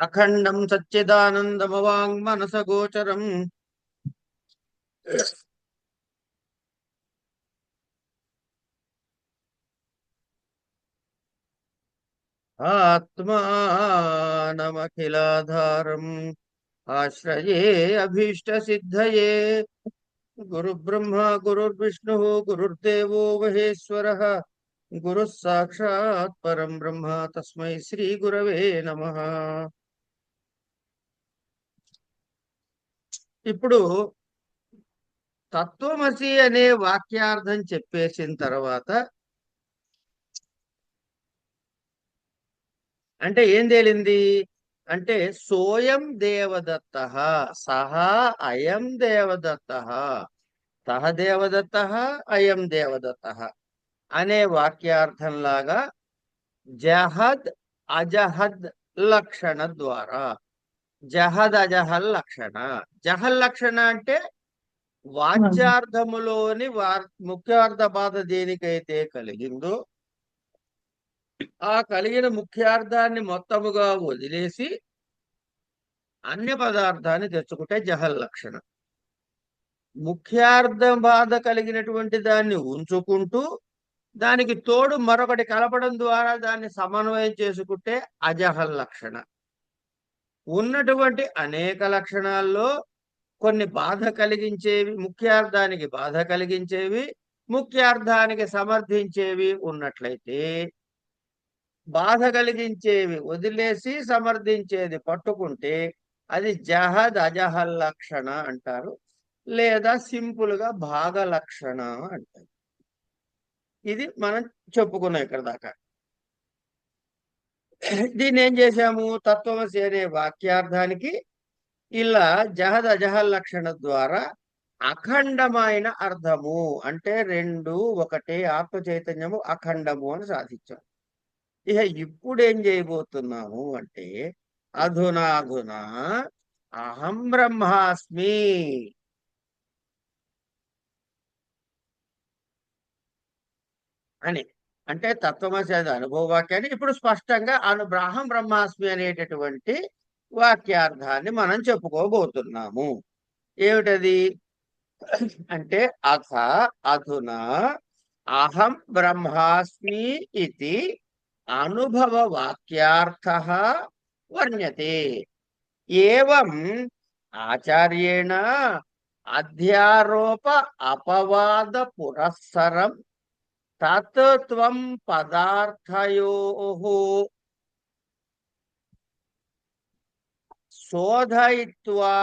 అఖండం సచ్చిదానందమవాంగ్మనసగోచరం ఆత్మానమఖిలాధారం ఆశ్రయే అభీష్టసిద్ధయే గురుబ్రహ్మ గురుర్విష్ణు గురుర్దేవో మహేశ్వరః గురుః సాక్షాత్ పరం బ్రహ్మ తస్మై శ్రీ గురవే నమః. ఇప్పుడు తత్వమసి అనే వాక్యార్థం చెప్పేసిన తర్వాత అంటే ఏం తేలింది అంటే సోయం దేవదత్త సహా అయం దేవదత్త సహ దేవదత్త అయం దేవదత్త అనే వాక్యార్థంలాగా జహద్ అజహద్ లక్షణ ద్వారా జహద్ అజహల్ లక్షణ జహల్ లక్షణ అంటే వాచ్యార్థములోని ముఖ్యార్థ బాధ దేనికైతే కలిగిందో ఆ కలిగిన ముఖ్యార్థాన్ని మొత్తముగా వదిలేసి అన్య పదార్థాన్ని తెచ్చుకుంటే జహల్ లక్షణ. ముఖ్యార్థ బాధ కలిగినటువంటి దాన్ని ఉంచుకుంటూ దానికి తోడు మరొకటి కలపడం ద్వారా దాన్ని సమన్వయం చేసుకుంటే అజహల్ లక్షణ. ఉన్నటువంటి అనేక లక్షణాల్లో కొన్ని బాధ కలిగించేవి, ముఖ్యార్థానికి బాధ కలిగించేవి, ముఖ్యార్థానికి సమర్థించేవి ఉన్నట్లయితే బాధ కలిగించేవి వదిలేసి సమర్థించేది పట్టుకుంటే అది జహద్ అజహల్ లక్షణ అంటారు, లేదా సింపుల్ గా భాగ లక్షణ అంటారు. ఇది మనం చెప్పుకున్నాం ఇక్కడ దాకా. దీన్ని ఏం చేశాము తత్వమసి అనే వాక్యార్థానికి ఇలా జహద్ అజహల్ లక్షణ ద్వారా అఖండమైన అర్థము అంటే రెండు ఒకటే ఆత్మ చైతన్యము అఖండము అని సాధించాం. ఇక ఇప్పుడు ఏం చేయబోతున్నాము అంటే అధునా అహం బ్రహ్మాస్మి అని అంటే తత్వమసి అది అనుభవ వాక్యాన్ని ఇప్పుడు స్పష్టంగా అహం బ్రహ్మాస్మి అనేటటువంటి వాక్యార్థాన్ని మనం చెప్పుకోబోతున్నాము. ఏమిటది అంటే అధునా అహం బ్రహ్మాస్మి ఇది అనుభవ వాక్యార్థ వర్ణ్యతే. ఏవం ఆచార్యేణ అధ్యారోప అపవాద పురస్సరం తత్వం పదార్థయోః శోధయిత్వా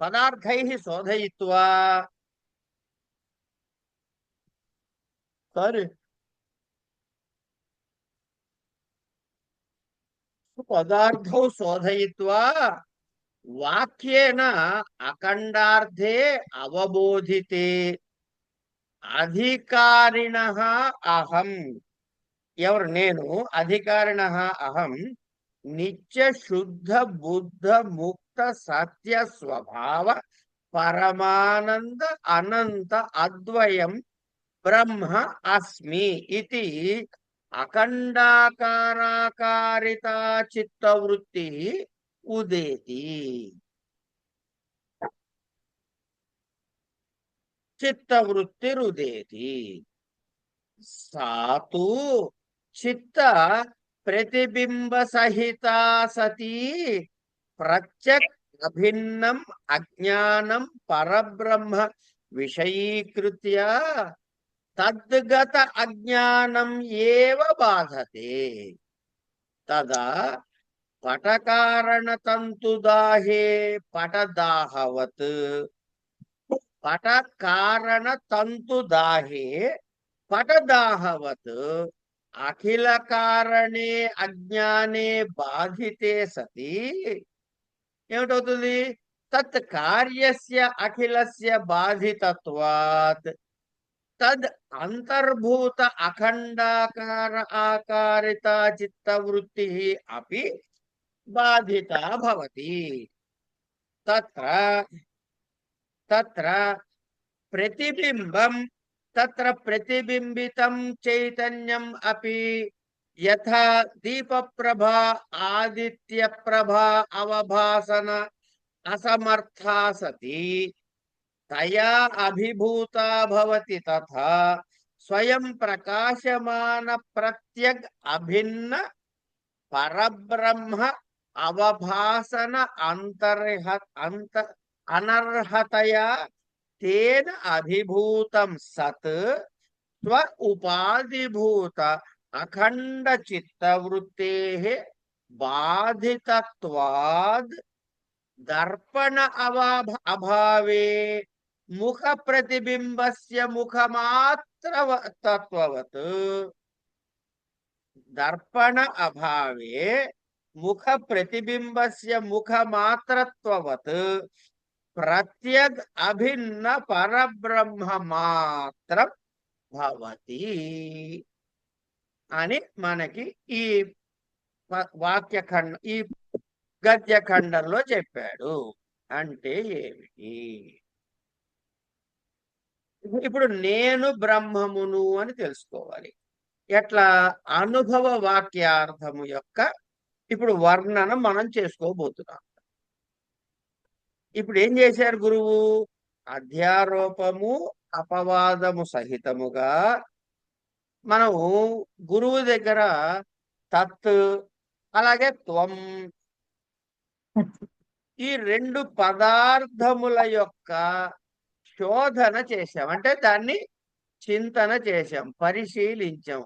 పదార్థైః శోధయిత్వా సారీ పదార్థౌ శోధయిత్వా వాక్యేన అఖండార్థే అవబోధితే అధికారిణః అహం. ఎవరు నేను అధికారిణః అహం నిత్య శుద్ధ బుద్ధ ముక్త సత్య స్వభావ పరమానంద అనంత అద్వయం బ్రహ్మ అస్మి ఇది అఖండాకారాకారిత చిత్తవృత్తి ఉదేతి. చిత్తవృత్తిరుదేతి సాతు చిత్త ప్రతిబింబ సహిత సతీ ప్రత్యక్ అభిన్నం అజ్ఞానం పరబ్రహ్మ విషయీకృత్య తద్గత అజ్ఞానం ఏవ బాధతే. తదా పటకారణ తంతుదాహే పటదాహవత్ పటకారణ తంతుదాహే పటదాహవత్ అఖిల కారణే అజ్ఞానే బాధితే సతి ఏమిటవుతుంది తత్ కార్యస్య అఖిలస్య బాధితత్వాత్ తద్ అంతర్భూత అఖండాకార ఆకారిత చిత్తవృత్తి అపి బాధిత భవతి. తత్ర తత్ర ప్రతిబింబం తత్ర ప్రతిబింబితం చైతన్యం అపి యథా దీప ప్రభా ఆదిత్య ప్రభా అవభాసన అసమర్థా సతి తయా అభిభూతా భవతి తథా స్వయం ప్రకాశమాన ప్రత్యగ్ అభిన్న పరబ్రహ్మ అవభాసన అంత అనర్హతయా తేన అభిభూతం సత్ స్వ ఉపాధిభూత అఖండ చిత్తవృత్తే బాధితత్వాద్ దర్పణ అభావే ముఖ ప్రతిబింబస్య ముఖమాత్ర తత్వవత్ దర్పణ అభావే ముఖ ప్రతిబింబస్య ముఖమాత్రత్వవత్ ప్రత్యగ్ అభిన్న పరబ్రహ్మ మాత్రం భవతి అని మనకి ఈ వాక్యఖండ ఈ గద్యఖండంలో చెప్పాడు. అంటే ఏమిటి? ఇప్పుడు నేను బ్రహ్మమును అని తెలుసుకోవాలి. ఎట్లా? అనుభవ వాక్యార్థము యొక్క ఇప్పుడు వర్ణన మనం చేసుకోబోతున్నాం. ఇప్పుడు ఏం చేశారు గురువు? అధ్యారోపము అపవాదము సహితముగా మనము గురువు దగ్గర తత్ అలాగే త్వం ఈ రెండు పదార్థముల యొక్క శోధన చేశాం. అంటే దాన్ని చింతన చేశాం, పరిశీలించాం.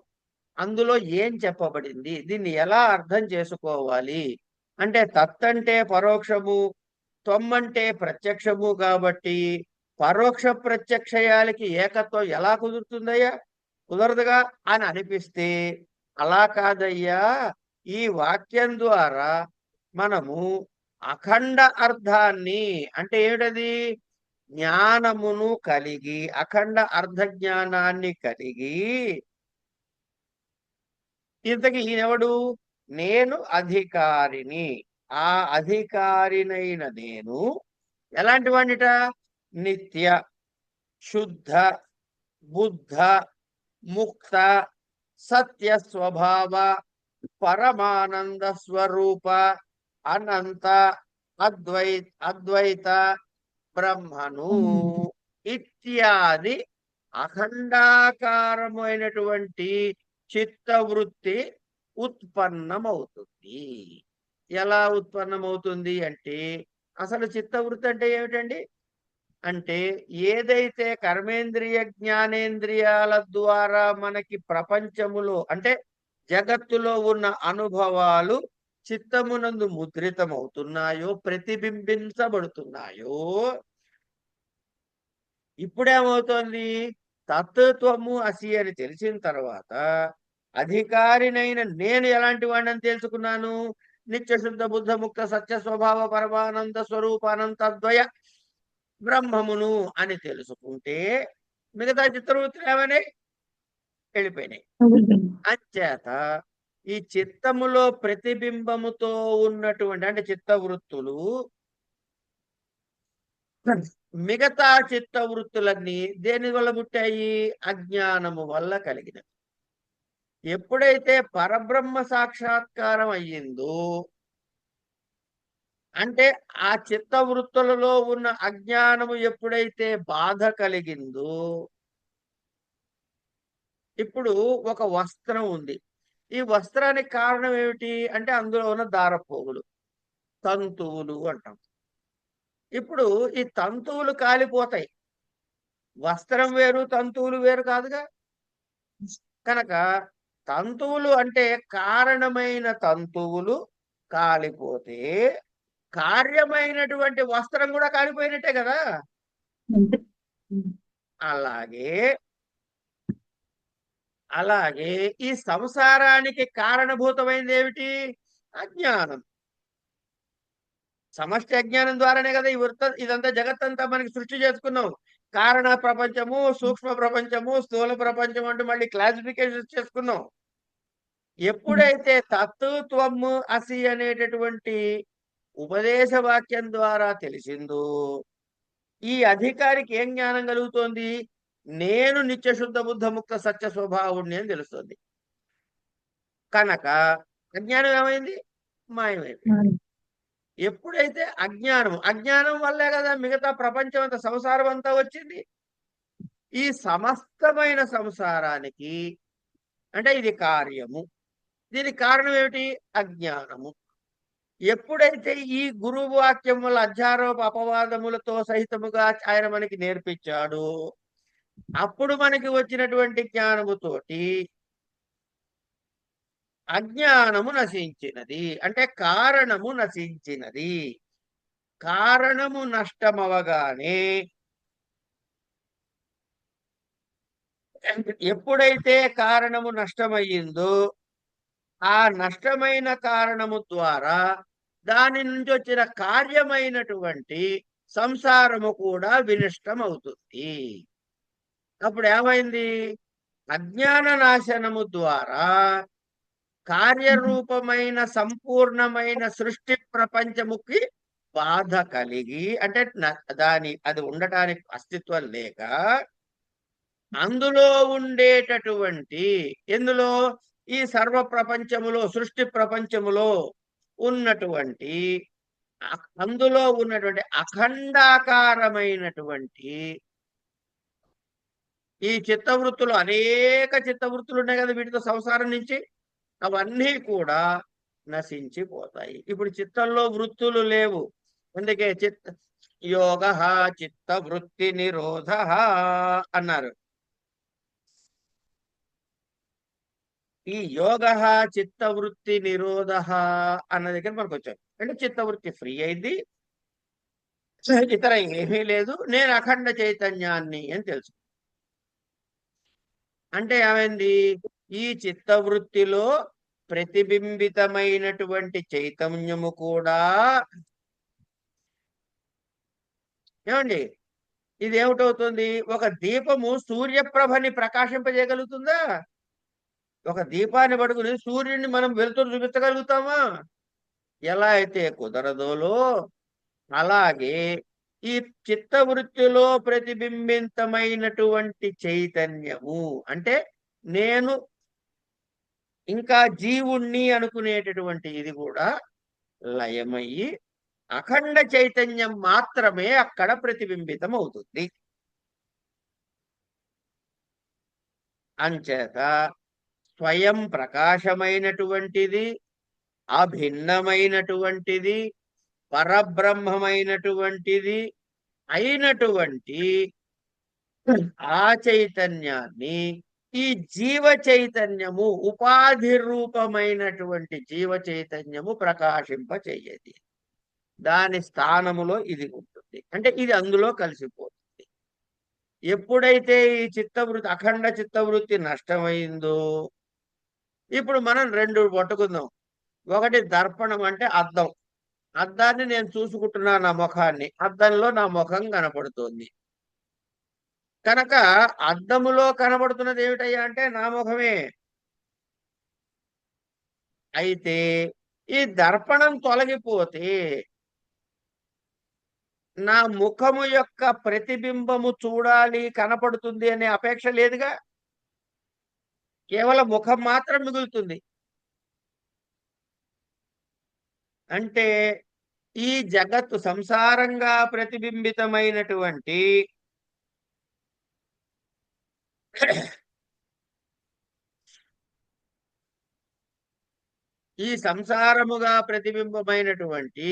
అందులో ఏం చెప్పబడింది, దీన్ని ఎలా అర్థం చేసుకోవాలి అంటే తత్ అంటే పరోక్షము, త్వం అంటే ప్రత్యక్షము. కాబట్టి పరోక్ష ప్రత్యక్షయాలకి ఏకత్వం ఎలా కుదురుతుందయ్యా? కుదరదుగా అని అనిపిస్తే అలా కాదయ్యా, ఈ వాక్యం ద్వారా మనము అఖండ అర్థాన్ని అంటే ఏమిటది? జ్ఞానమును కలిగి అఖండ అర్ధ జ్ఞానాన్ని కలిగి ఇంతకీ ఈయనెవడు? నేను అధికారిని. ఆ అధికారినైన నేను ఎలాంటి వాడిట? నిత్య శుద్ధ బుద్ధ ముక్త సత్య స్వభావ పరమానంద స్వరూప అనంత అద్వైత బ్రహ్మను ఇత్యాది అఖండాకారమైనటువంటి చిత్తవృత్తి ఉత్పన్నమవుతుంది. ఎలా ఉత్పన్నమవుతుంది అంటే అసలు చిత్తవృత్తి అంటే ఏమిటండి? అంటే ఏదైతే కర్మేంద్రియ జ్ఞానేంద్రియాల ద్వారా మనకి ప్రపంచములో అంటే జగత్తులో ఉన్న అనుభవాలు చిత్తమునందు ముద్రితమవుతున్నాయో, ప్రతిబింబించబడుతున్నాయో, ఇప్పుడేమవుతోంది? తత్వము అసి అని తెలిసిన తర్వాత అధికారినైన నేను ఎలాంటి వాడిని తెలుసుకున్నాను? నిత్యశుద్ధ బుద్ధ ముక్త సత్య స్వభావ పరమానంద స్వరూపానంతద్వయ బ్రహ్మమును అని తెలుసుకుంటే మిగతా చిత్తవృత్తులు ఏమని వెళ్ళిపోయినాయి. అంచేత ఈ చిత్తములో ప్రతిబింబముతో ఉన్నటువంటి అంటే చిత్తవృత్తులు మిగతా చిత్తవృత్తులన్నీ దేని వల్ల పుట్టాయి? అజ్ఞానము వల్ల కలిగినవి. ఎప్పుడైతే పరబ్రహ్మ సాక్షాత్కారం అయ్యిందో అంటే ఆ చిత్తవృత్తులలో ఉన్న అజ్ఞానము ఎప్పుడైతే బాధ కలిగిందో, ఇప్పుడు ఒక వస్త్రం ఉంది. ఈ వస్త్రానికి కారణం ఏమిటి అంటే అందులో ఉన్న దారపోగులు, తంతువులు అంటాం. ఇప్పుడు ఈ తంతువులు కాలిపోతాయి. వస్త్రం వేరు, తంతువులు వేరు కాదుగా. కనుక తంతువులు అంటే కారణమైన తంతువులు కాలిపోతే కార్యమైనటువంటి వస్త్రం కూడా కాలిపోయినట్టే కదా. అలాగే అలాగే ఈ సంసారానికి కారణభూతమైంది ఏమిటి? అజ్ఞానం. సమష్టి అజ్ఞానం ద్వారానే కదా ఇదంతా జగత్తంతా మనకి సృష్టి చేసుకున్నాం. కారణ ప్రపంచము, సూక్ష్మ ప్రపంచము, స్థూల ప్రపంచం అంటూ మళ్ళీ క్లాసిఫికేషన్ చేసుకున్నాం. ఎప్పుడైతే తత్వము అసి అనేటటువంటి ఉపదేశ వాక్యం ద్వారా తెలిసిందో ఈ అధికారికి ఏం జ్ఞానం కలుగుతోంది? నేను నిత్య శుద్ధ బుద్ధ ముక్త సత్య స్వభావుణ్ణి అని తెలుస్తుంది. కనుక అజ్ఞానం ఏమైంది? మాయమైపోయింది. ఎప్పుడైతే అజ్ఞానం వల్లే కదా మిగతా ప్రపంచం అంతా, సంసారం అంతా వచ్చింది. ఈ సమస్తమైన సంసారానికి అంటే ఇది కార్యము. దీనికి కారణం ఏమిటి? అజ్ఞానము. ఎప్పుడైతే ఈ గురువు వాక్యముల అధ్యారోప అపవాదములతో సహితముగా ఆయన మనకి నేర్పించాడు, అప్పుడు మనకి వచ్చినటువంటి జ్ఞానముతోటి అజ్ఞానము నశించినది. అంటే కారణము నశించినది. కారణము నష్టమవగానే ఎప్పుడైతే కారణము నష్టమయ్యిందో, ఆ నష్టమైన కారణము ద్వారా దాని నుంచి వచ్చిన కార్యమైనటువంటి సంసారము కూడా వినష్టమవుతుంది. అప్పుడు ఏమైంది? అజ్ఞాన నాశనము ద్వారా కార్యరూపమైన సంపూర్ణమైన సృష్టి ప్రపంచముకి బాధ కలిగి, అంటే అది ఉండటానికి అస్తిత్వం లేక, అందులో ఉండేటటువంటి ఎందులో ఈ సర్వ ప్రపంచములో, సృష్టి ప్రపంచములో ఉన్నటువంటి అందులో ఉన్నటువంటి అఖండాకారమైనటువంటి ఈ చిత్తవృత్తులు, అనేక చిత్తవృత్తులు ఉన్నాయి కదా వీటితో సంసారం నుంచి, అవన్నీ కూడా నశించిపోతాయి. ఇప్పుడు చిత్తంలో వృత్తులు లేవు. అందుకే యోగ చిత్త వృత్తి నిరోధ అన్నారు. ఈ యోగ చిత్తవృత్తి నిరోధ అన్న దగ్గర మనకు వచ్చాం. అంటే చిత్తవృత్తి ఫ్రీ అయింది, ఇతర ఏమీ లేదు, నేను అఖండ చైతన్యాన్ని అని తెలుసు. అంటే ఏమైంది? ఈ చిత్తవృత్తిలో ప్రతిబింబితమైనటువంటి చైతన్యము కూడా ఏమండి, ఇది ఏమిటవుతుంది? ఒక దీపము సూర్యప్రభని ప్రకాశింపజేయగలుగుతుందా? ఒక దీపాన్ని పట్టుకుని సూర్యుడిని మనం వెలుతురు చూపించగలుగుతామా? ఎలా అయితే కుదరదోలో, అలాగే ఈ చిత్తవృత్తిలో ప్రతిబింబితమైనటువంటి చైతన్యము అంటే నేను ఇంకా జీవుణ్ణి అనుకునేటటువంటి ఇది కూడా లయమయ్యి అఖండ చైతన్యం మాత్రమే అక్కడ ప్రతిబింబితం అవుతుంది. అంచేత స్వయం ప్రకాశమైనటువంటిది, అభిన్నమైనటువంటిది, పరబ్రహ్మమైనటువంటిది అయినటువంటి ఆ చైతన్యాన్ని ఈ జీవ చైతన్యము, ఉపాధి రూపమైనటువంటి జీవ చైతన్యము ప్రకాశింప చెయ్యది. దాని స్థానములో ఇది ఉంటుంది. అంటే ఇది అందులో కలిసిపోతుంది. ఎప్పుడైతే ఈ చిత్తవృత్తి, అఖండ చిత్తవృత్తి నష్టమైందో, ఇప్పుడు మనం రెండు పట్టుకుందాం. ఒకటి దర్పణం అంటే అద్దం. అద్దాన్ని నేను చూసుకుంటున్నా, నా ముఖాన్ని, అద్దంలో నా ముఖం కనపడుతోంది. కనుక అద్దములో కనబడుతున్నది ఏమిటయ్యా అంటే నా ముఖమే. అయితే ఈ దర్పణం తొలగిపోతే నా ముఖము యొక్క ప్రతిబింబము చూడాలి, కనపడుతుంది అనే అపేక్ష లేదుగా. కేవలం ముఖం మాత్రం మిగులుతుంది. అంటే ఈ జగత్తు సంసారంగా ప్రతిబింబితమైనటువంటి ఈ సంసారముగా ప్రతిబింబమైనటువంటి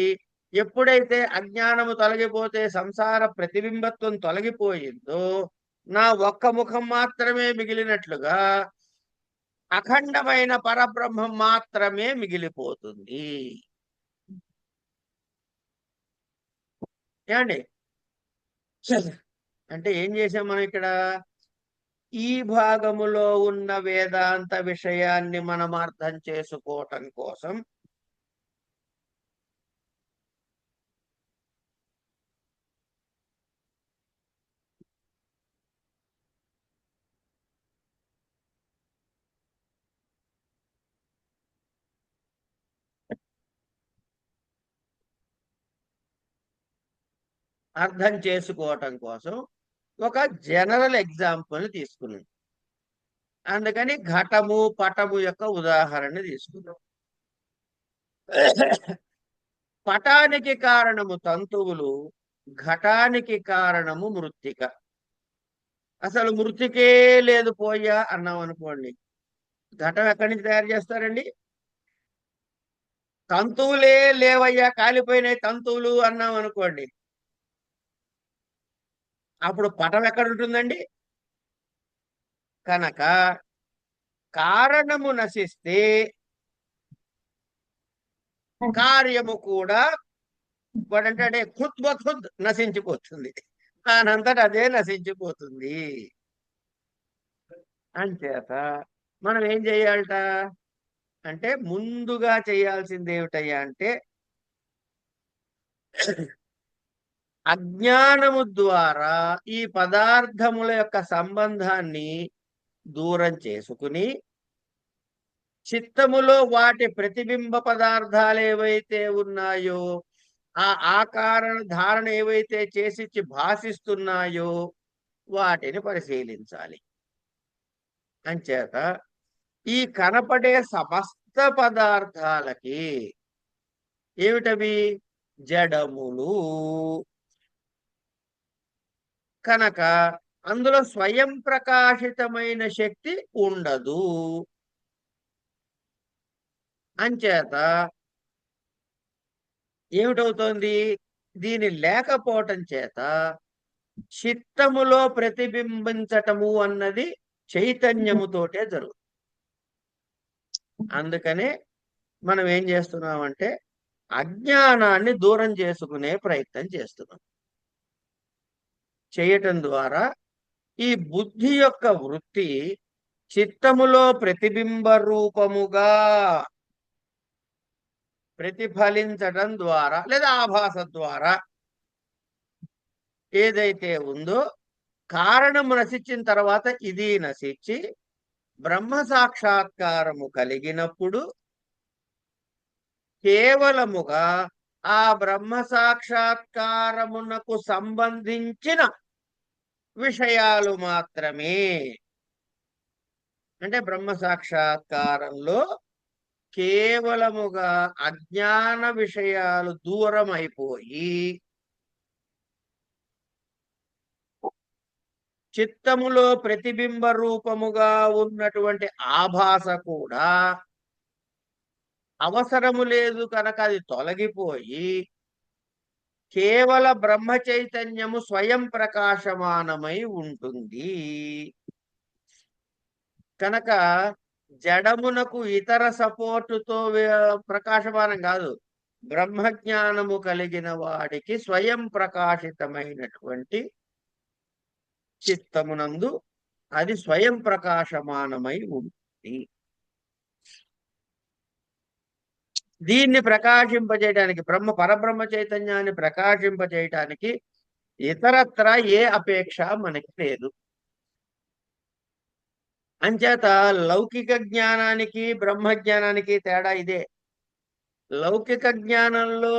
ఎప్పుడైతే అజ్ఞానము తొలగిపోతే సంసార ప్రతిబింబత్వం తొలగిపోయిందో, నా ఒక్క ముఖం మాత్రమే మిగిలినట్లుగా అఖండమైన పరబ్రహ్మం మాత్రమే మిగిలిపోతుంది. ఏమండి? అంటే ఏం చేసాం మనం ఇక్కడ? ఈ భాగములో ఉన్న వేదాంత విషయాన్ని మనం అర్థం చేసుకోవటం కోసం ఒక జనరల్ ఎగ్జాంపుల్ తీసుకున్నాం. అందుకని ఘటము పటము యొక్క ఉదాహరణ తీసుకుందాం. పటానికి కారణము తంతువులు, ఘటానికి కారణము మృత్తిక. అసలు మృత్తికే లేదు పోయా అన్నాం అనుకోండి, ఘటం ఎక్కడి నుంచి తయారు చేస్తారండి? తంతువులే లేవయ్యా, కాలిపోయినాయి తంతువులు అన్నాం అనుకోండి, అప్పుడు పటం ఎక్కడ ఉంటుందండి? కనుక కారణము నశిస్తే కార్యము కూడా వాడంటే ఖుద్ బఖుద్ నశించిపోతుంది, దానంతట అదే నశించిపోతుంది. అంచేత మనం ఏం చేయాలట అంటే, ముందుగా చేయాల్సింది ఏమిటయ్యా అంటే, అజ్ఞానము ద్వారా ఈ పదార్థముల యొక్క సంబంధాన్ని దూరం చేసుకుని, చిత్తములో వాటి ప్రతిబింబ పదార్థాలు ఏవైతే ఉన్నాయో, ఆ ఆకార ధారణ ఏవైతే చేసి భాషిస్తున్నాయో వాటిని పరిశీలించాలి. అంచేత ఈ కనపడే సమస్త పదార్థాలకి ఏమిటవి? జడములు. కనుక అందులో స్వయం ప్రకాశితమైన శక్తి ఉండదు. అంచేత ఏమిటవుతోంది? దీని లేకపోవటం చేత చిత్తములో ప్రతిబింబించటము అన్నది చైతన్యముతోటే జరుగుతుంది. అందుకనే మనం ఏం చేస్తున్నామంటే, అజ్ఞానాన్ని దూరం చేసుకునే ప్రయత్నం చేస్తున్నాం. చేయటం ద్వారా ఈ బుద్ధి యొక్క వృత్తి చిత్తములో ప్రతిబింబ రూపముగా ప్రతిఫలించటం ద్వారా లేదా ఆభాస ద్వారా ఏదైతే ఉందో, కారణము నశించిన తర్వాత ఇది నశించి బ్రహ్మ సాక్షాత్కారము కలిగినప్పుడు కేవలముగా ఆ బ్రహ్మ సాక్షాత్కారమునకు సంబంధించిన విషయాలు మాత్రమే, అంటే బ్రహ్మ సాక్షాత్కారంలో కేవలముగా అజ్ఞాన విషయాలు దూరం అయిపోయి చిత్తములో ప్రతిబింబ రూపముగా ఉన్నటువంటి ఆభాస కూడా అవసరము లేదు కనుక అది తొలగిపోయి కేవల బ్రహ్మ చైతన్యము స్వయం ప్రకాశమానమై ఉంటుంది. కనుక జడమునకు ఇతర సపోర్టుతో ప్రకాశమానం కాదు, బ్రహ్మజ్ఞానము కలిగిన వాడికి స్వయం ప్రకాశితమైనటువంటి చిత్తమునందు అది స్వయం ప్రకాశమానమై ఉంటుంది. దీన్ని ప్రకాశింపజేయడానికి, పరబ్రహ్మ చైతన్యాన్ని ప్రకాశింపజేయటానికి ఇతరత్ర ఏ అపేక్ష మనకి లేదు. అంచేత లౌకిక జ్ఞానానికి బ్రహ్మజ్ఞానానికి తేడా ఇదే. లౌకిక జ్ఞానంలో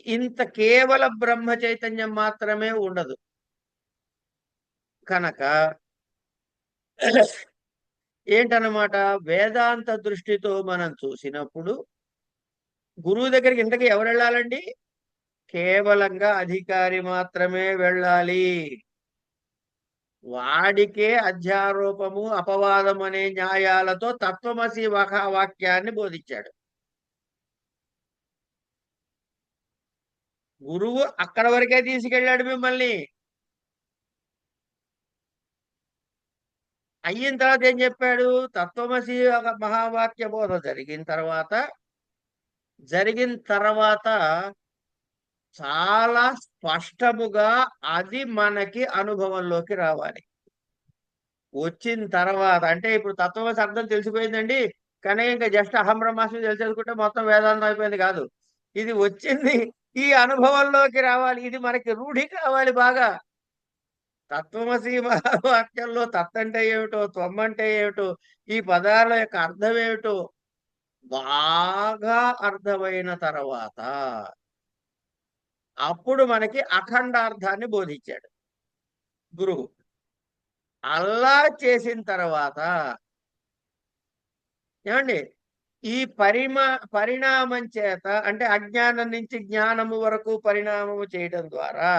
ఇంత కేవల బ్రహ్మ చైతన్యం మాత్రమే ఉండదు. కనుక ఏంటన్నమాట, వేదాంత దృష్టితో మనం చూసినప్పుడు గురువు దగ్గరికి ఇంతకీ ఎవరు వెళ్ళాలండి? కేవలంగా అధికారి మాత్రమే వెళ్ళాలి. వాడికే అధ్యారోపము అపవాదం అనే న్యాయాలతో తత్వమసి వాక్యాన్ని బోధించాడు. గురువు అక్కడ వరకే తీసుకెళ్ళాడు మిమ్మల్ని. అయిన తర్వాత ఏం చెప్పాడు? తత్వమసి ఒక మహావాక్య బోధ జరిగిన తర్వాత చాలా స్పష్టముగా అది మనకి అనుభవంలోకి రావాలి. వచ్చిన తర్వాత అంటే ఇప్పుడు తత్వమసి అర్థం తెలిసిపోయిందండి, కానీ ఇంకా జస్ట్ అహం బ్రహ్మాస్మి తెలిసేసుకుంటే మొత్తం వేదాంతం అయిపోయింది కాదు. ఇది వచ్చింది ఈ అనుభవంలోకి రావాలి, ఇది మనకి రూఢి కావాలి బాగా. తత్వమసి మహావాక్యంలో తత్ అంటే ఏమిటో, త్వం అంటే ఏమిటో, ఈ పదాల యొక్క అర్థం ఏమిటో బాగా అర్థమైన తర్వాత అప్పుడు మనకి అఖండార్థాన్ని బోధించాడు గురువు. అలా చేసిన తర్వాత ఏమండి ఈ పరిణామం చేత అంటే అజ్ఞానం నుంచి జ్ఞానము వరకు పరిణామము చేయడం ద్వారా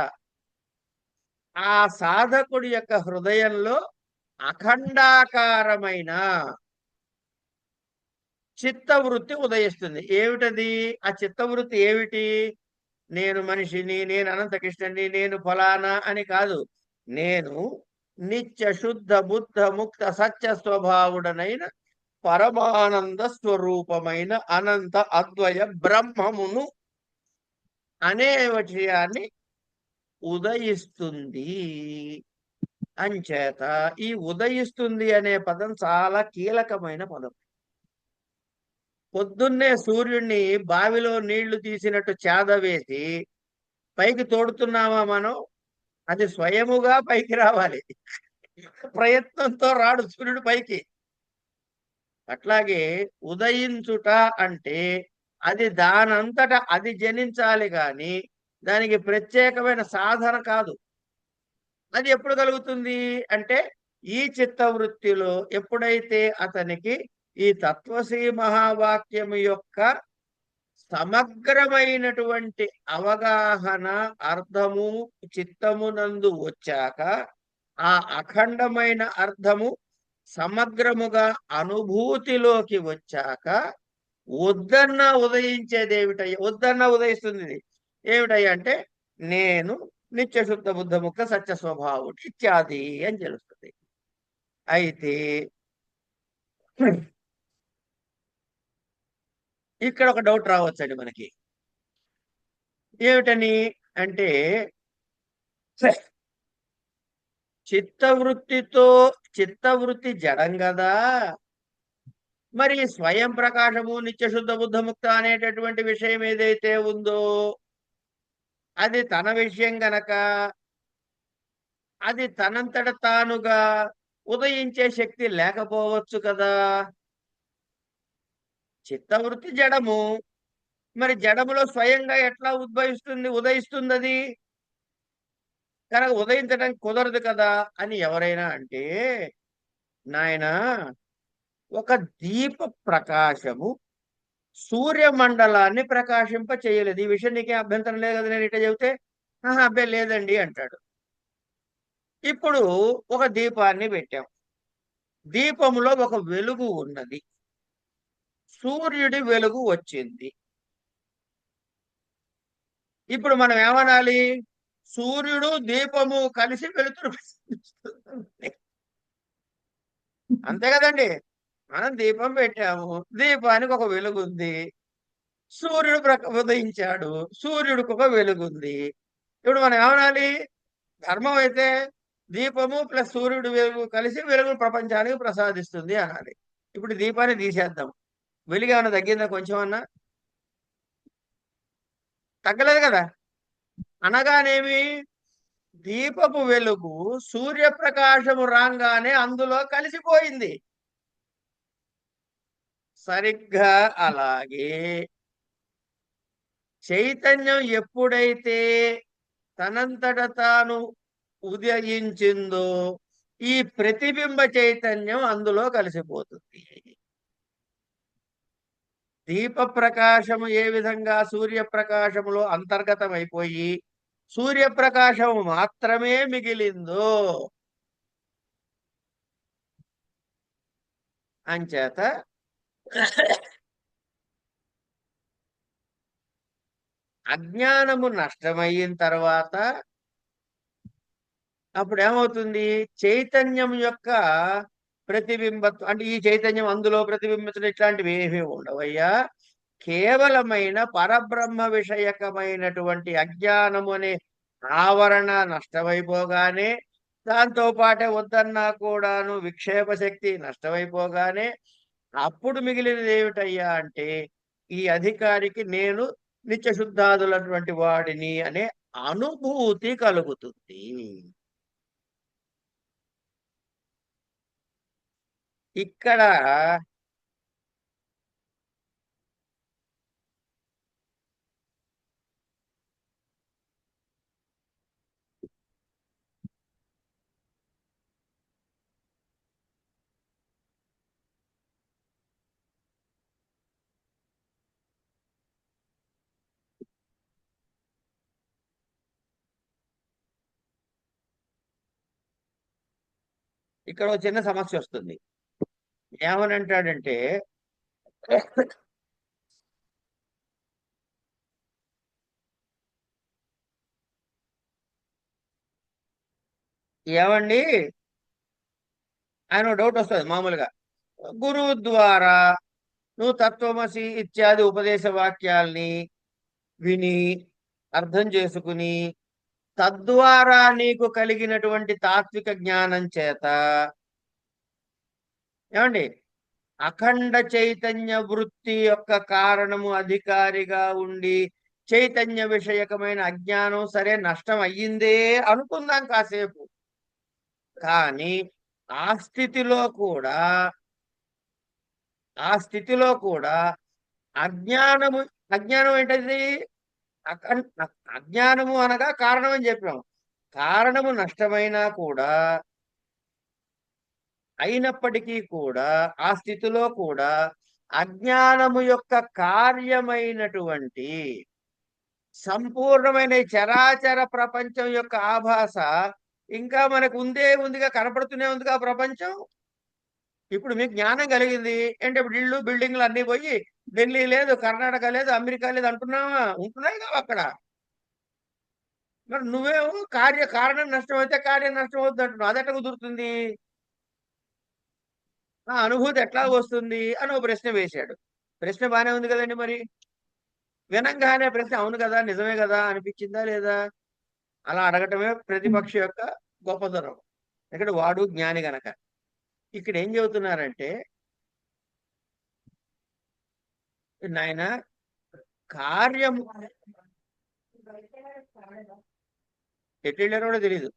ఆ సాధకుడి యొక్క హృదయంలో అఖండాకారమైన చిత్తవృత్తి ఉదయిస్తుంది. ఏమిటది? ఆ చిత్తవృత్తి ఏమిటి? నేను మనిషిని, నేను అనంతకృష్ణుని, నేను ఫలానా అని కాదు. నేను నిత్య శుద్ధ బుద్ధ ముక్త సత్య స్వభావుడనైన పరమానంద స్వరూపమైన అనంత అద్వయ బ్రహ్మమును అనే విషయాన్ని ఉదయిస్తుంది. అంచేత ఈ ఉదయిస్తుంది అనే పదం చాలా కీలకమైన పదం. పొద్దున్నే సూర్యుడిని బావిలో నీళ్లు తీసినట్టు చేదవేసి పైకి తోడుతున్నామా మనం? అది స్వయముగా పైకి రావాలి. ప్రయత్నంతో రాడు సూర్యుడు పైకి. అట్లాగే ఉదయించుట అంటే అది దానంతట అది జనించాలి గాని దానికి ప్రత్యేకమైన సాధన కాదు. అది ఎప్పుడు కలుగుతుంది అంటే ఈ చిత్తవృత్తిలో ఎప్పుడైతే అతనికి ఈ తత్వశ్రీ మహావాక్యము యొక్క సమగ్రమైనటువంటి అవగాహన అర్థము చిత్తమునందు వచ్చాక ఆ అఖండమైన అర్థము సమగ్రముగా అనుభూతిలోకి వచ్చాక వద్దన్న ఉదయించేది ఏమిటయ్యా? వద్దన్న ఉదయిస్తుంది ఇది. ఏమిటయ్యా అంటే నేను నిత్యశుద్ధ బుద్ధముక్త సత్య స్వభావుడు ఇత్యాది అని తెలుస్తుంది. అయితే ఇక్కడ ఒక డౌట్ రావచ్చండి మనకి. ఏమిటని అంటే చిత్తవృత్తితో చిత్తవృత్తి జడం కదా, మరి స్వయం ప్రకాశము నిత్యశుద్ధ బుద్ధముక్త అనేటటువంటి విషయం ఏదైతే ఉందో అది తన విషయం గనక అది తనంతట తానుగా ఉదయించే శక్తి లేకపోవచ్చు కదా. చిత్తవృత్తి జడము, మరి జడములో స్వయంగా ఎట్లా ఉదయిస్తుంది అది కనుక ఉదయించడానికి కుదరదు కదా అని ఎవరైనా అంటే నాయనా ఒక దీప ప్రకాశము సూర్యమండలాన్ని ప్రకాశింప చేయలేదు. ఈ విషయం నీకేం అభ్యంతరం లేదు కదా నేను ఇట్లా చెబితే? ఆహా, అబ్బే లేదండి అంటాడు. ఇప్పుడు ఒక దీపాన్ని పెట్టాం. దీపములో ఒక వెలుగు ఉన్నది. సూర్యుడి వెలుగు వచ్చింది. ఇప్పుడు మనం ఏమనాలి? సూర్యుడు దీపము కలిసి వెలుతురు అంతే కదండి. మనం దీపం పెట్టాము. దీపానికి ఒక వెలుగుంది. సూర్యుడు ఉదయించాడు. సూర్యుడికి ఒక వెలుగుంది. ఇప్పుడు మనం ఏమనాలి? ధర్మం అయితే దీపము ప్లస్ సూర్యుడు వెలుగు కలిసి వెలుగు ప్రపంచానికి ప్రసాదిస్తుంది అనాలి. ఇప్పుడు దీపాన్ని తీసేద్దాం. వెలుగు ఏమన్నా తగ్గిందా కొంచెం అన్నా? తగ్గలేదు కదా. అనగానేమి దీపపు వెలుగు సూర్యప్రకాశము రాగానే అందులో కలిసిపోయింది. సరిగ్గా అలాగే చైతన్యం ఎప్పుడైతే తనంతట తాను ఉదయించిందో ఈ ప్రతిబింబ చైతన్యం అందులో కలిసిపోతుంది. దీప ప్రకాశము ఏ విధంగా సూర్యప్రకాశములో అంతర్గతమైపోయి సూర్యప్రకాశము మాత్రమే మిగిలిందో అంచేత అజ్ఞానము నష్టమయిన తర్వాత అప్పుడు ఏమవుతుంది? చైతన్యం యొక్క ప్రతిబింబత్వం అంటే ఈ చైతన్యం అందులో ప్రతిబింబించడం ఇట్లాంటివి ఏమీ ఉండవయ్యా. కేవలమైన పరబ్రహ్మ విషయకమైనటువంటి అజ్ఞానము అనే ఆవరణ నష్టమైపోగానే దాంతో పాటే వద్దన్నా కూడాను విక్షేప శక్తి నష్టమైపోగానే అప్పుడు మిగిలినది ఏమిటయ్యా అంటే ఈ అధికారికి నేను నిత్యశుద్ధాదులటువంటి వాడిని అనే అనుభూతి కలుగుతుంది. ఇక్కడ ఇక్కడ ఒక చిన్న సమస్య వస్తుంది. ఏమని అంటాడంటే, ఏమండి ఆయన డౌట్ వస్తుంది మామూలుగా. గురువు ద్వారా నువ్వు తత్వమసి ఇత్యాది ఉపదేశ వాక్యాల్ని విని అర్థం చేసుకుని తద్వారా నీకు కలిగినటువంటి తాత్విక జ్ఞానం చేత ఏమండి అఖండ చైతన్య వృత్తి యొక్క కారణము అధికారిగా ఉండి చైతన్య విషయకమైన అజ్ఞానం సరే నష్టం అయ్యిందే అనుకుందాం కాసేపు. కానీ ఆ స్థితిలో కూడా ఆ స్థితిలో కూడా అజ్ఞానము అజ్ఞానం ఏంటది? అజ్ఞానము అనగా కారణం అని చెప్పాం. కారణము నష్టమైనా కూడా అయినప్పటికీ కూడా ఆ స్థితిలో కూడా అజ్ఞానము యొక్క కార్యమైనటువంటి సంపూర్ణమైన ఈ చరాచర ప్రపంచం యొక్క ఆభాస ఇంకా మనకు ఉందిగా, కనపడుతూనే ఉందిగా ప్రపంచం. ఇప్పుడు మీకు జ్ఞానం కలిగింది అంటే ఇప్పుడు ఇళ్ళు బిల్డింగ్లు అన్ని పోయి ఢిల్లీ లేదు, కర్ణాటక లేదు, అమెరికా లేదు అంటున్నావా? ఉంటున్నాయి కదా అక్కడ. మరి నువ్వేమో కారణం నష్టం అయితే కార్యం నష్టం అవుతుంది అంటున్నావు. అది ఎట్లా కుదురుతుంది? ఆ అనుభూతి ఎట్లా వస్తుంది అని ఒక ప్రశ్న వేశాడు. ప్రశ్న బానే ఉంది కదండి. మరి వినంగానే ప్రశ్న అవును కదా, నిజమే కదా అనిపించిందా లేదా? అలా అడగటమే ప్రతిపక్ష యొక్క గొప్పతనం. ఇక్కడ వాడు జ్ఞాని గనక. ఇక్కడ ఏం చెబుతున్నారంటే, నాయన కార్యము ఎటు వెళ్ళారో కూడా తెలియదు.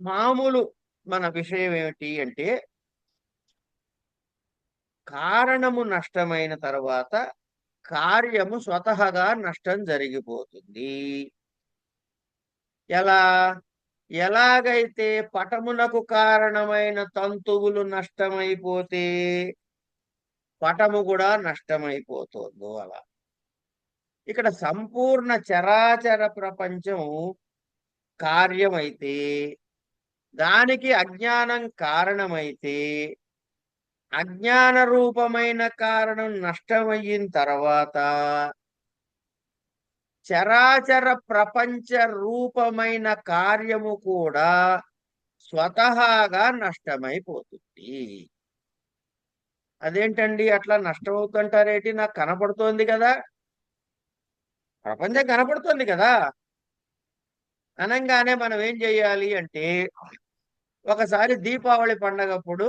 మామూలు మన విషయం ఏమిటి అంటే, కారణము నష్టమైన తర్వాత కార్యము స్వతహగా నష్టం జరిగిపోతుంది. ఎలా? ఎలాగైతే పటమునకు కారణమైన తంతువులు నష్టమైపోతే పటము కూడా నష్టమైపోతుందో అలా ఇక్కడ సంపూర్ణ చరాచర ప్రపంచం కార్యమైతే దానికి అజ్ఞానం కారణమైతే అజ్ఞాన రూపమైన కారణం నష్టమయిన తర్వాత చరాచర ప్రపంచ రూపమైన కార్యము కూడా స్వతహాగా నష్టమైపోతుంది. అదేంటండి అట్లా నష్టమవుతుంటారేంటి? నాకు కనపడుతోంది కదా, ప్రపంచం కనపడుతోంది కదా అనంగానే మనం ఏం చేయాలి అంటే, ఒకసారి దీపావళి పండగప్పుడు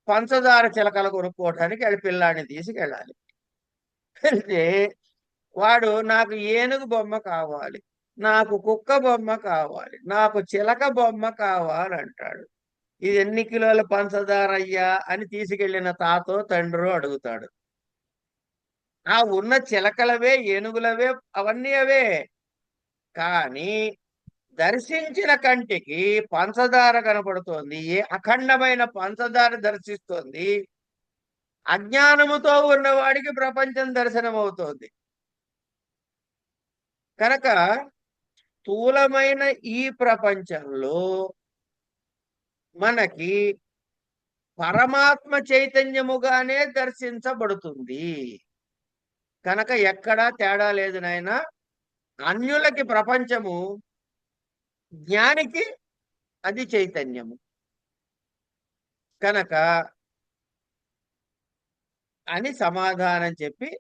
పంచదార చిలకలు కొనుక్కోవడానికి వెళ్ళి పిల్లాడిని తీసుకెళ్ళాలి. వెళ్తే వాడు నాకు ఏనుగు బొమ్మ కావాలి, నాకు కుక్క బొమ్మ కావాలి, నాకు చిలక బొమ్మ కావాలంటాడు. ఇది ఎన్ని కిలోల పంచదార అయ్యా అని తీసుకెళ్లిన తాతో తండ్రో అడుగుతాడు. ఆ ఉన్న చిలకలవే, ఏనుగులవే, అవన్నీ అవే. కానీ దర్శించిన కంటికి పంచదార కనపడుతోంది, ఏ అఖండమైన పంచదార దర్శిస్తోంది. అజ్ఞానముతో ఉన్నవాడికి ప్రపంచం దర్శనం అవుతోంది. కనుక స్థూలమైన ఈ ప్రపంచంలో మనకి పరమాత్మ చైతన్యముగానే దర్శించబడుతుంది. కనుక ఎక్కడా తేడా లేదు నాయన. అన్యులకి ప్రపంచము, జ్ఞానికి అది చైతన్యము కనుక అని సమాధానం చెప్పి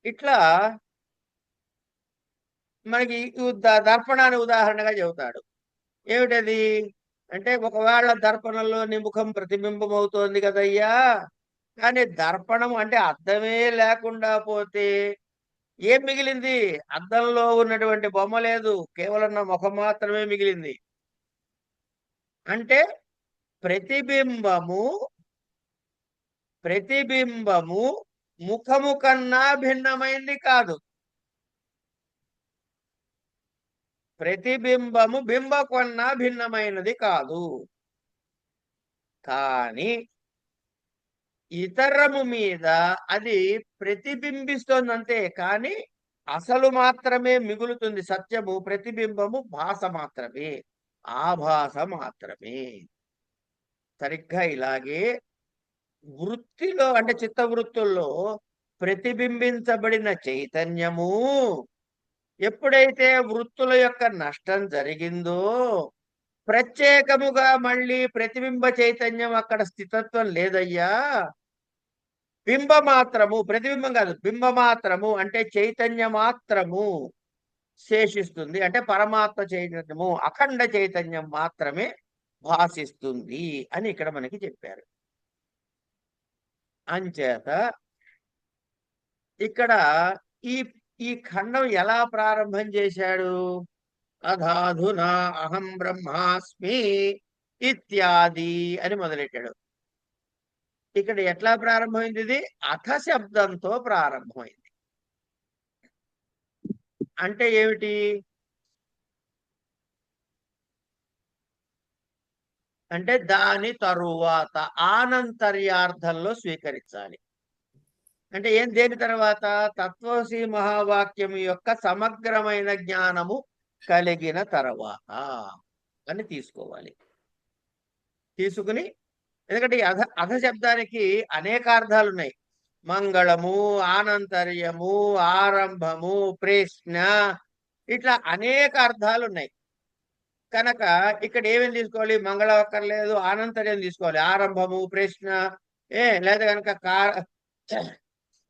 ఇట్లా మనకి దర్పణాన్ని ఉదాహరణగా చెబుతాడు. ఏమిటది అంటే, ఒకవేళ దర్పణంలో నీ ముఖం ప్రతిబింబం అవుతోంది కదయ్యా, కానీ దర్పణం అంటే అద్దమే లేకుండా పోతే ఏం మిగిలింది? అద్దంలో ఉన్నటువంటి బొమ్మ లేదు, కేవలం నా ముఖం మాత్రమే మిగిలింది. అంటే ప్రతిబింబము ప్రతిబింబము ముఖము కన్నా భిన్నమైంది కాదు. ప్రతిబింబము బింబ కన్నా భిన్నమైనది కాదు. కానీ ఇతరము మీద అది ప్రతిబింబిస్తోంది అంతే, కానీ అసలు మాత్రమే మిగులుతుంది. సత్యము ప్రతిబింబము భాస మాత్రమే, ఆభాస మాత్రమే. సరిగ్గా ఇలాగే వృత్తిలో అంటే చిత్తవృత్తుల్లో ప్రతిబింబించబడిన చైతన్యము ఎప్పుడైతే వృత్తుల యొక్క నష్టం జరిగిందో ప్రత్యేకముగా మళ్ళీ ప్రతిబింబ చైతన్యం అక్కడ స్థితత్వం లేదయ్యా. బింబ మాత్రము, ప్రతిబింబం కాదు, బింబ మాత్రము అంటే చైతన్య మాత్రము శేషిస్తుంది. అంటే పరమాత్మ చైతన్యము, అఖండ చైతన్యం మాత్రమే భాషిస్తుంది అని ఇక్కడ మనకి చెప్పారు. అంచేత ఇక్కడ ఈ ఈ ఖండం ఎలా ప్రారంభం చేశాడు? అధాధునా అహం బ్రహ్మాస్మి ఇత్యాది అని మొదలెట్టాడు. ఇక్కడ ఎట్లా ప్రారంభమైంది? ఇది అథ శబ్దంతో ప్రారంభమైంది. అంటే ఏమిటి? అంటే దాని తరువాత ఆనంతర్యార్థంలో స్వీకరించాలి. అంటే ఏం, దేని తర్వాత? తత్వసి మహావాక్యం యొక్క సమగ్రమైన జ్ఞానము కలిగిన తర్వాత అని తీసుకోవాలి. తీసుకుని, ఎందుకంటే ఈ అధ శబ్దానికి అనేక అర్థాలు ఉన్నాయి. మంగళము, ఆనంతర్యము, ఆరంభము, ప్రశ్న, ఇట్లా అనేక అర్థాలు ఉన్నాయి. కనుక ఇక్కడ ఏమేమి తీసుకోవాలి? మంగళం అక్కర్లేదు, ఆనంతర్యం తీసుకోవాలి, ఆరంభము, ప్రశ్న లేదా కనుక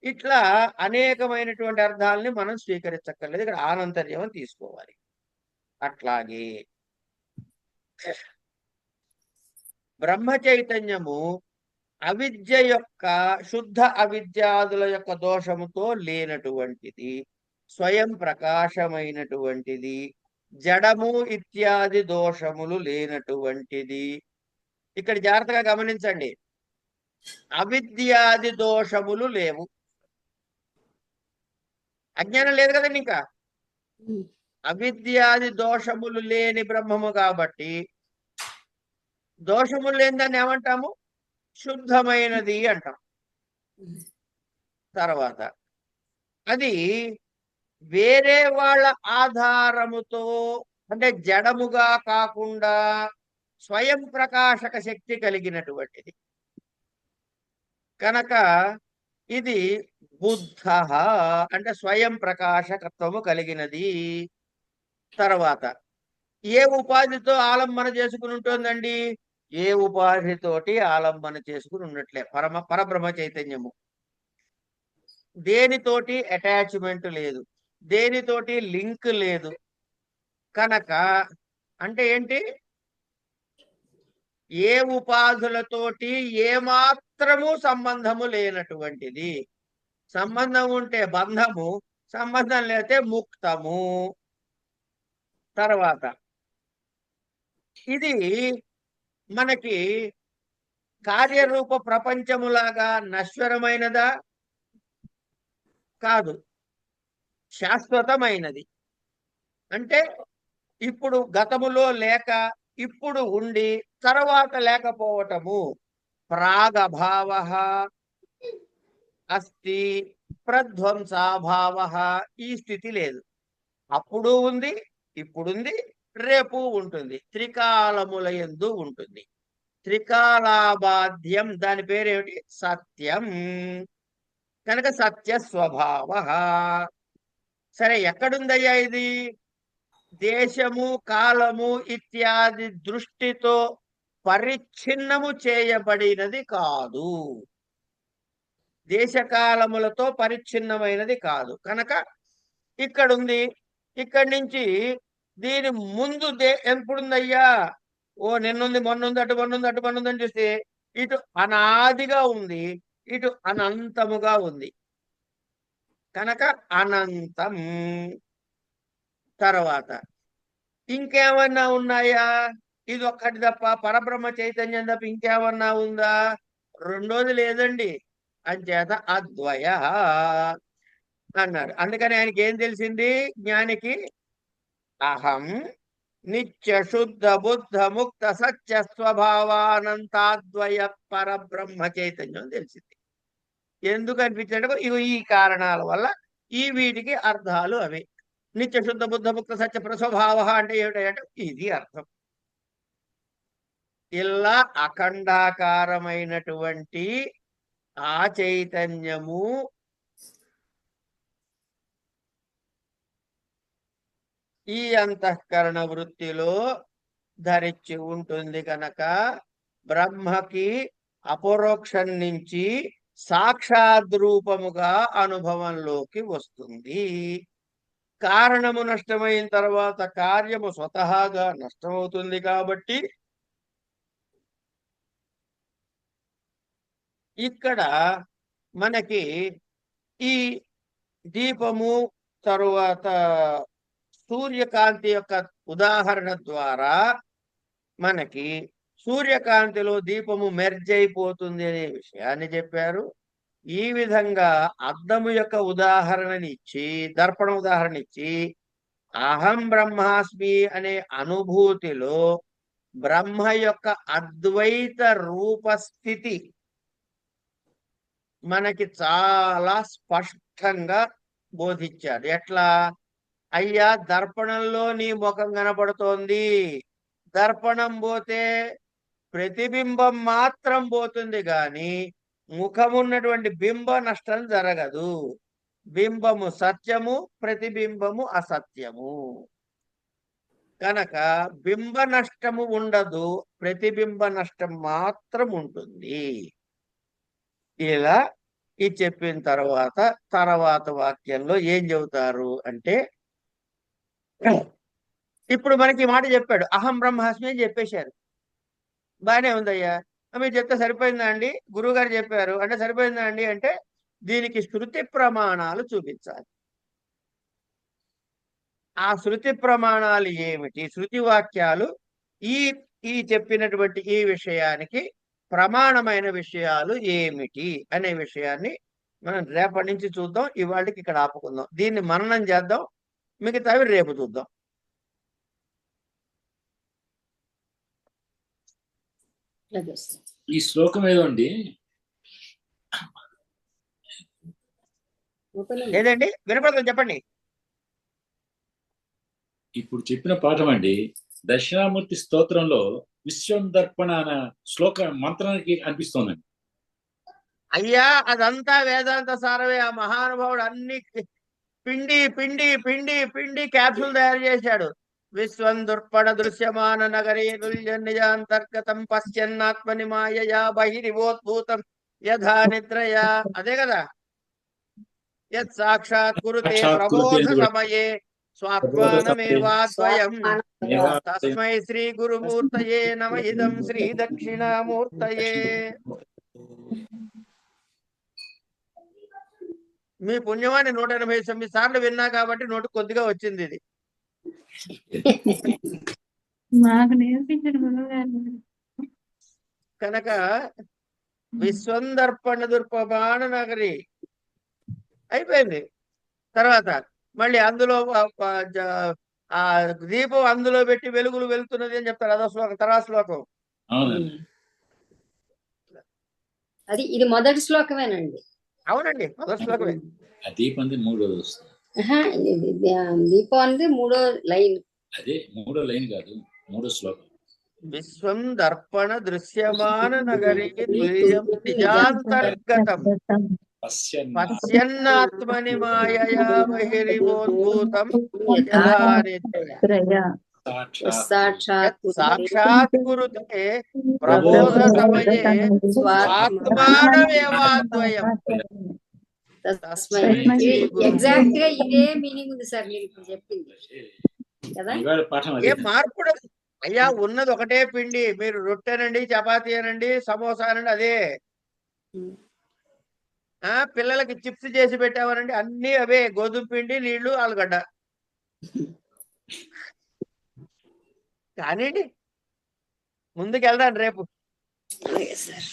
ఇట్లా అనేకమైనటువంటి అర్థాలని మనం స్వీకరించక్కర్లేదు. ఇక్కడ ఆనంతర్యం అని తీసుకోవాలి. అట్లాగే బ్రహ్మ చైతన్యము అవిద్య యొక్క, శుద్ధ అవిద్యాదుల యొక్క దోషముతో లేనటువంటిది, స్వయం ప్రకాశమైనటువంటిది, జడము ఇత్యాది దోషములు లేనటువంటిది. ఇక్కడ జాగ్రత్తగా గమనించండి, అవిద్యాది దోషములు లేవు. అజ్ఞానం లేదు కదండి. ఇంకా అవిద్యాది దోషములు లేని బ్రహ్మము కాబట్టి దోషములు లేని దాన్ని ఏమంటాము? శుద్ధమైనది అంటాం. తర్వాత అది వేరే వాళ్ళ ఆధారముతో, అంటే జడముగా కాకుండా స్వయం ప్రకాశక శక్తి కలిగినటువంటిది కనుక ఇది బుద్ధ, అంటే స్వయం ప్రకాశకత్వము కలిగినది. తర్వాత ఏ ఉపాధితో ఆలంబన చేసుకుని ఉంటుందండి? ఏ ఉపాధితోటి ఆలంబన చేసుకుని ఉన్నట్లే పరబ్రహ్మ చైతన్యము. దేనితోటి అటాచ్మెంట్ లేదు, దేనితోటి లింక్ లేదు. కనుక అంటే ఏంటి? ఏ ఉపాధులతోటి ఏమాత్రము సంబంధము లేనటువంటిది. సంబంధం ఉంటే బంధము, సంబంధం లేతే ముక్తము. తర్వాత ఇది మనకి కార్యరూప ప్రపంచములాగా నశ్వరమైనదా? కాదు, శాశ్వతమైనది. అంటే ఇప్పుడు గతములో లేక ఇప్పుడు ఉండి తర్వాత లేకపోవటము. ప్రాగభావ అస్తి, ప్రధ్వంసాభావ, ఈ స్థితి లేదు. అప్పుడు ఉంది, ఇప్పుడుంది, రేపు ఉంటుంది, త్రికాలముల యందు ఉంటుంది. త్రికాలాబాధ్యం, దాని పేరేమిటి? సత్యం. కనుక సత్య స్వభావ. సరే, ఎక్కడుందయ్యా ఇది? దేశము, కాలము ఇత్యాది దృష్టితో పరిచ్ఛిన్నము చేయబడినది కాదు, దేశకాలములతో పరిచ్ఛిన్నమైనది కాదు. కనుక ఇక్కడుంది. ఇక్కడి నుంచి దీని ముందు ఎప్పుడుందయ్యా? ఓ నిన్నుంది, మొన్నుంది, అటు మొన్నుంది, అటు మొన్నుంది అని చూస్తే ఇటు అనాదిగా ఉంది, ఇటు అనంతముగా ఉంది. కనుక అనంతం. తర్వాత ఇంకేమన్నా ఉన్నాయా? ఇది ఒక్కటి తప్ప, పరబ్రహ్మ చైతన్యం తప్ప ఇంకేమన్నా ఉందా? రెండోది లేదండి. అంచేత అద్వయ అన్నారు. అందుకని ఆయనకి ఏం తెలిసింది? జ్ఞానికి అహం నిత్య శుద్ధ బుద్ధ ముక్త సత్య స్వభావానంతాద్వయ పరబ్రహ్మ చైతన్యం తెలిసింది. ఎందుకు అనిపించాడు? ఇగో ఈ కారణాల వల్ల ఈ వీటికి అర్థాలు అవి. నిత్య శుద్ధ బుద్ధ ముక్త సత్య ప్రస్వభావ అంటే ఏమిటంటే ఇది అర్థం. ఇలా అఖండాకారమైనటువంటి ఆ చైతన్యము ఈ అంతఃకరణ వృత్తిలో ధరించి ఉంటుంది కనుక బ్రహ్మకి అపరోక్షం నుంచి సాక్షాత్ రూపముగా అనుభవంలోకి వస్తుంది. కారణము నష్టమైన తర్వాత కార్యము స్వతహాగా నష్టమవుతుంది కాబట్టి ఇక్కడ మనకి ఈ దీపము తరువాత సూర్యకాంతి యొక్క ఉదాహరణ ద్వారా మనకి సూర్యకాంతిలో దీపము మెర్జ్ అయిపోతుంది అనే విషయాన్ని చెప్పారు. ఈ విధంగా అద్దము యొక్క ఉదాహరణని ఇచ్చి, దర్పణ ఉదాహరణ ఇచ్చి, అహం బ్రహ్మాస్మి అనే అనుభూతిలో బ్రహ్మ యొక్క అద్వైత రూపస్థితి మనకి చాలా స్పష్టంగా బోధించారు. ఎట్లా? అయ్యా, దర్పణంలో నీ ముఖం కనపడుతోంది, దర్పణం పోతే ప్రతిబింబం మాత్రం పోతుంది గాని ముఖమున్నటువంటి బింబ నష్టం జరగదు. బింబము సత్యము, ప్రతిబింబము అసత్యము కనుక బింబ నష్టము ఉండదు, ప్రతిబింబ నష్టం మాత్రం ఉంటుంది. ఇలా ఇది చెప్పిన తర్వాత వాక్యంలో ఏం చెబుతారు అంటే, ఇప్పుడు మనకి ఈ మాట చెప్పాడు, అహం బ్రహ్మాస్మి అని చెప్పేశారు. బానే ఉందయ్యా, మీరు చెప్తే సరిపోయిందా అండి? గురువు గారు చెప్పారు అంటే సరిపోయిందా అండి అంటే, దీనికి శృతి ప్రమాణాలు చూపించాలి. ఆ శృతి ప్రమాణాలు ఏమిటి? శృతి వాక్యాలు ఈ ఈ చెప్పినటువంటి ఈ విషయానికి ప్రమాణమైన విషయాలు ఏమిటి అనే విషయాన్ని మనం రేపటి నుంచి చూద్దాం. ఇవాళకి ఇక్కడ ఆపుకుందాం. దీన్ని మననం చేద్దాం, మిగతావి రేపు చూద్దాం. ఈ శ్లోకం ఏదో అండి, ఏదండి వినపడుతుంది చెప్పండి. ఇప్పుడు చెప్పిన పాఠం అండి, దక్షిణామూర్తి స్తోత్రంలో విశ్వం దర్పణ అనే శ్లోక మంత్రానికి అనిపిస్తోందండి. అయ్యా, అదంతా వేదాంత సారవే. ఆ మహానుభావుడు అన్ని పిండి పిండి పిండి పిండి క్యాప్సూల్ తయారు చేశాడు. విశ్వం దుర్పణ దృశ్యమాన నగరీ నిజాంతర్గతం పశ్యన్నాత్మని మాయయా బహిరివోద్భూతం యథా నిద్రయా. అదే కదా, యత్ సాక్షాత్ కురుతే ప్రబోధ సమయే స్వాత్మానమేవాద్వయం తస్మై శ్రీ గురుమూర్తయే నమ ఇదం శ్రీ దక్షిణామూర్తయే. మీ పుణ్యమాన్ని 189 సార్లు విన్నా కాబట్టి నోటు కొద్దిగా వచ్చింది ఇది. కనుక విశ్వం దర్పణ దుర్పమాన నగరి అయిపోయింది. తర్వాత మళ్ళీ అందులో ఆ దీపం అందులో పెట్టి వెలుగులు వెలుతున్నది అని చెప్తారు. అదో శ్లోకం, తర్వాత శ్లోకం. అది ఇది మొదటి శ్లోకమేనండి. అవునండి, మొదటి శ్లోకమే. దీపం అంటే మూడో దీపం అంటే మూడో లైన్. అదే మూడో లైన్ కాదు, మూడో శ్లోకం. విశ్వం దర్పణ దృశ్యమాన నగరీ నిజాంతర్గతం పశ్యన్నాత్మని మాయయా బహిరివోద్భూతం యథా నిద్రయా సాక్షాత్ కురుతే ప్రబోధ సమయే స్వాత్మానమేవాద్వయం. ఎగ్జాక్ట్ గా ఇదే మీనింగ్ ఉంది సార్ మీరు ఇప్పుడు చెప్పింది కదా. ఏం మార్పు? అయ్యా, ఉన్నది ఒకటే పిండి. మీరు రొట్టెనండి, చపాతీ అనండి, సమోసా అనండి, అదే. పిల్లలకి చిప్స్ చేసి పెట్టావనండి, అన్ని అవే. గోధుమ పిండి, నీళ్లు, ఆలుగడ్డ. కానివ్వండి, ముందుకెళ్దాం రేపు. అలాగే సార్.